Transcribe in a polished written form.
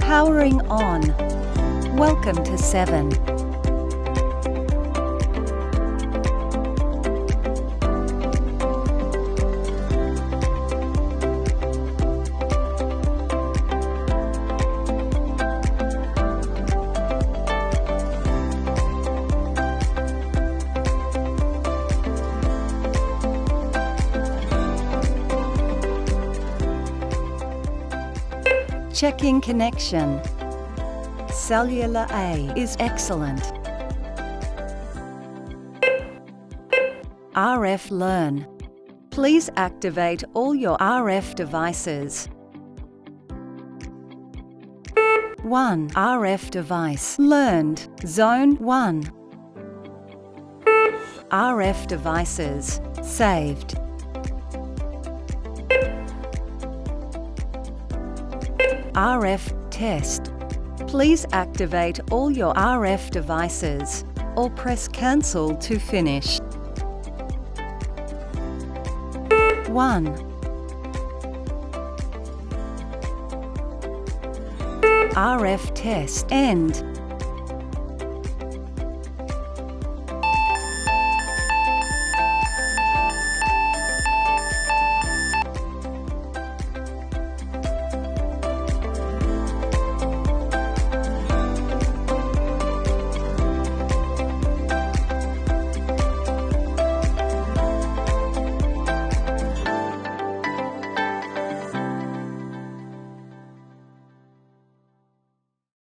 Powering on. Welcome to 7. Checking connection. Cellular A is excellent. RF Learn. Please activate all your RF devices. 1. RF device learned. Zone 1. RF devices saved. RF test. Please activate all your RF devices or press Cancel to finish. 1. RF test end.